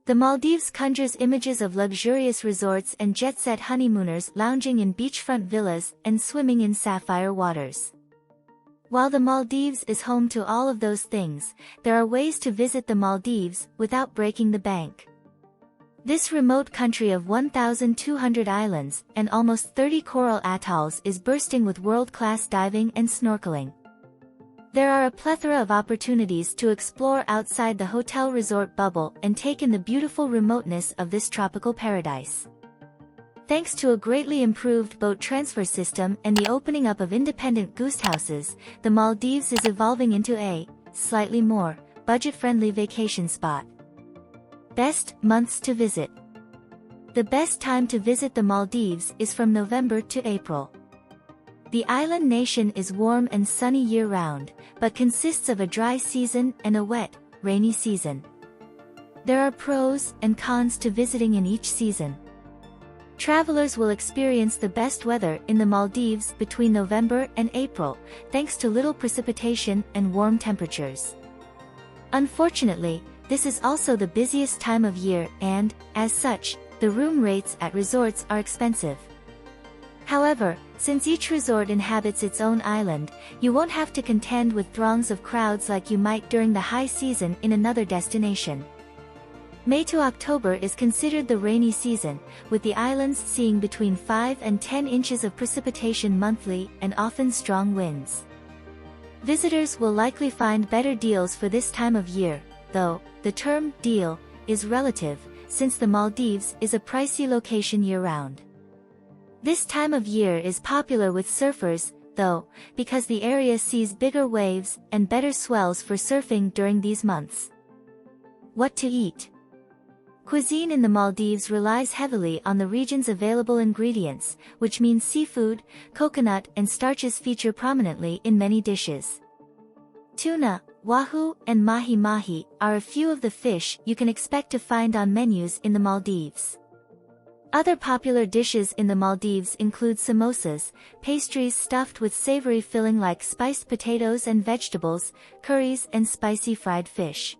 The Maldives conjures images of luxurious resorts and jet-set honeymooners lounging in beachfront villas and swimming in sapphire waters. While the Maldives is home to all of those things, there are ways to visit the Maldives without breaking the bank. This remote country of 1,200 islands and almost 30 coral atolls is bursting with world-class diving and snorkeling. There are a plethora of opportunities to explore outside the hotel resort bubble and take in the beautiful remoteness of this tropical paradise. Thanks to a greatly improved boat transfer system and the opening up of independent guesthouses, the Maldives is evolving into a, slightly more, budget-friendly vacation spot. Best months to visit. The best time to visit the Maldives is from November to April. The island nation is warm and sunny year-round, but consists of a dry season and a wet, rainy season. There are pros and cons to visiting in each season. Travelers will experience the best weather in the Maldives between November and April, thanks to little precipitation and warm temperatures. Unfortunately, this is also the busiest time of year and, as such, the room rates at resorts are expensive. However, since each resort inhabits its own island, you won't have to contend with throngs of crowds like you might during the high season in another destination. May to October is considered the rainy season, with the islands seeing between 5 and 10 inches of precipitation monthly and often strong winds. Visitors will likely find better deals for this time of year, though the term deal is relative, since the Maldives is a pricey location year-round. This time of year is popular with surfers, though, because the area sees bigger waves and better swells for surfing during these months. What to eat? Cuisine in the Maldives relies heavily on the region's available ingredients, which means seafood, coconut and starches feature prominently in many dishes. Tuna, wahoo, and mahi-mahi are a few of the fish you can expect to find on menus in the Maldives. Other popular dishes in the Maldives include samosas, pastries stuffed with savory filling like spiced potatoes and vegetables, curries and spicy fried fish.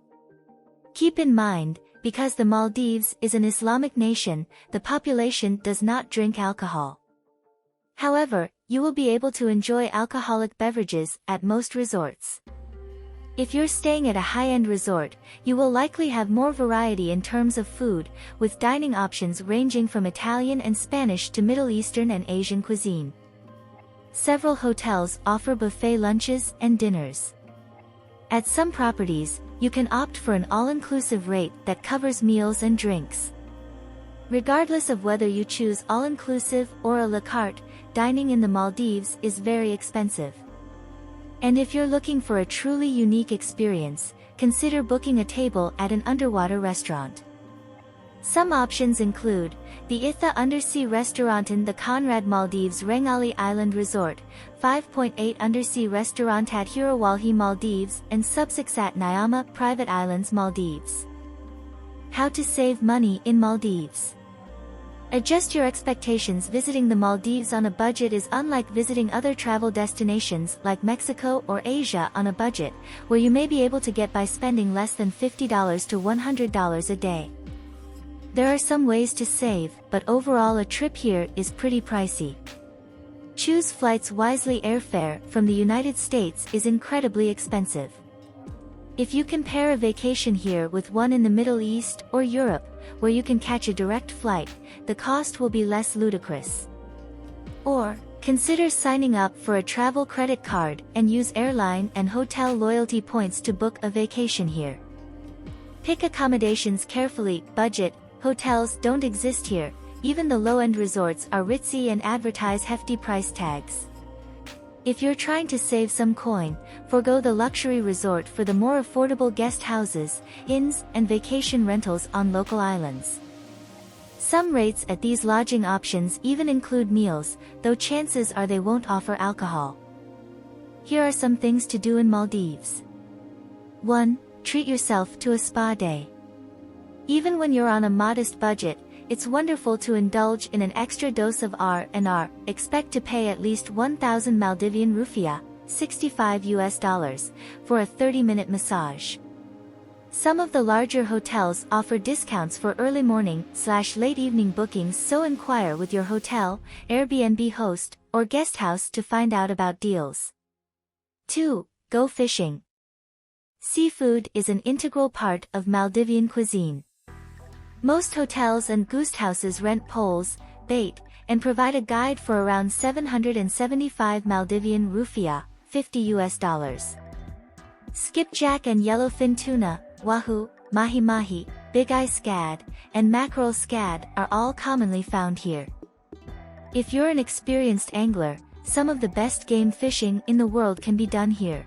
Keep in mind, because the Maldives is an Islamic nation, the population does not drink alcohol. However, you will be able to enjoy alcoholic beverages at most resorts. If you're staying at a high-end resort, you will likely have more variety in terms of food, with dining options ranging from Italian and Spanish to Middle Eastern and Asian cuisine. Several hotels offer buffet lunches and dinners. At some properties, you can opt for an all-inclusive rate that covers meals and drinks. Regardless of whether you choose all-inclusive or a la carte, dining in the Maldives is very expensive. And if you're looking for a truly unique experience, consider booking a table at an underwater restaurant. Some options include the Itha Undersea Restaurant in the Conrad Maldives Rengali Island Resort, 5.8 Undersea Restaurant at Hirawalhi Maldives and Subsix at Nyama Private Islands Maldives. How to save money in Maldives. Adjust your expectations. Visiting the Maldives on a budget is unlike visiting other travel destinations like Mexico or Asia on a budget, where you may be able to get by spending less than $50 to $100 a day. There are some ways to save, but overall a trip here is pretty pricey. Choose flights wisely. Airfare from the United States is incredibly expensive. If you compare a vacation here with one in the Middle East or Europe, where you can catch a direct flight, the cost will be less ludicrous. Or, consider signing up for a travel credit card and use airline and hotel loyalty points to book a vacation here. Pick accommodations carefully. Budget hotels don't exist here, even the low-end resorts are ritzy and advertise hefty price tags. If you're trying to save some coin, forgo the luxury resort for the more affordable guest houses, inns, and vacation rentals on local islands. Some rates at these lodging options even include meals, though chances are they won't offer alcohol. Here are some things to do in Maldives. 1. Treat yourself to a spa day. Even when you're on a modest budget, it's wonderful to indulge in an extra dose of R&R. Expect to pay at least 1,000 Maldivian rupiah, $65 for a 30-minute massage. Some of the larger hotels offer discounts for early morning/late evening bookings, so inquire with your hotel, Airbnb host, or guest house to find out about deals. 2. Go fishing. Seafood is an integral part of Maldivian cuisine. Most hotels and guesthouses rent poles, bait, and provide a guide for around 775 Maldivian rupiah, $50. Skipjack and yellowfin tuna, wahoo, mahi-mahi, big-eye scad, and mackerel scad are all commonly found here. If you're an experienced angler, some of the best game fishing in the world can be done here.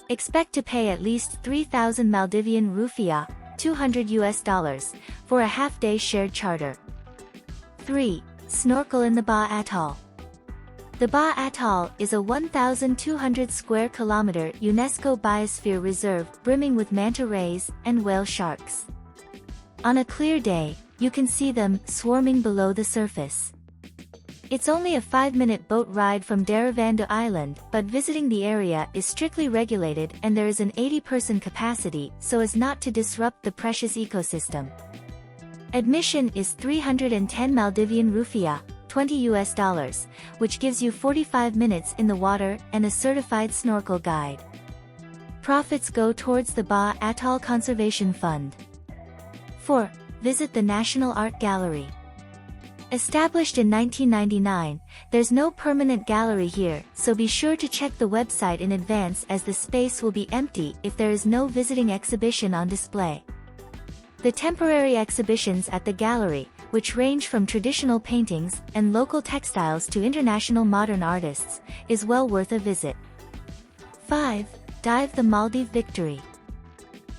Expect to pay at least 3,000 Maldivian rupiah, $200, for a half-day shared charter. 3. Snorkel in the Ba Atoll. The Ba Atoll is a 1,200 square kilometer UNESCO biosphere reserve brimming with manta rays and whale sharks. On a clear day, you can see them swarming below the surface. It's only a 5-minute boat ride from Daravando Island, but visiting the area is strictly regulated and there is an 80-person capacity so as not to disrupt the precious ecosystem. Admission is 310 Maldivian rupiah, $20, which gives you 45 minutes in the water and a certified snorkel guide. Profits go towards the Ba Atoll Conservation Fund. 4. Visit the National Art Gallery. Established in 1999, there's no permanent gallery here, so be sure to check the website in advance as the space will be empty if there is no visiting exhibition on display. The temporary exhibitions at the gallery, which range from traditional paintings and local textiles to international modern artists, is well worth a visit. 5. Dive the Maldives Victory.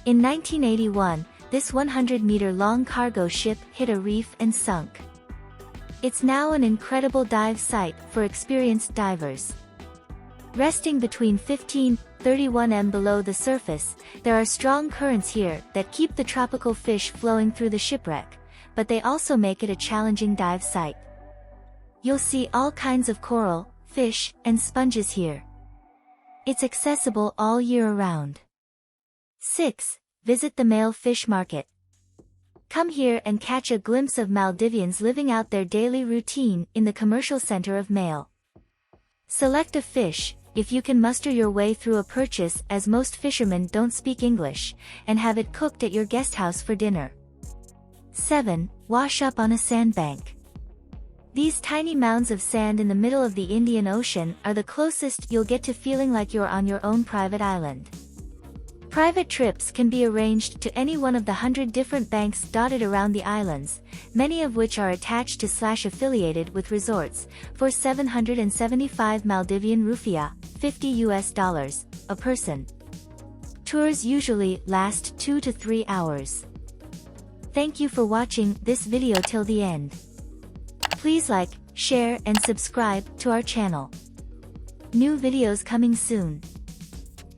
In 1981, this 100-meter-long cargo ship hit a reef and sunk. It's now an incredible dive site for experienced divers. Resting between 15-31 m below the surface, there are strong currents here that keep the tropical fish flowing through the shipwreck, but they also make it a challenging dive site. You'll see all kinds of coral, fish, and sponges here. It's accessible all year around. 6. Visit the male fish market. Come here and catch a glimpse of Maldivians living out their daily routine in the commercial center of Male. Select a fish, if you can muster your way through a purchase, as most fishermen don't speak English, and have it cooked at your guest house for dinner. 7. Wash up on a sandbank. These tiny mounds of sand in the middle of the Indian Ocean are the closest you'll get to feeling like you're on your own private island. Private trips can be arranged to any one of the 100 different banks dotted around the islands, many of which are attached to / affiliated with resorts, for 775 Maldivian rupiah, $50 a person. Tours usually last 2 to 3 hours. Thank you for watching this video till the end. Please like, share and subscribe to our channel. New videos coming soon.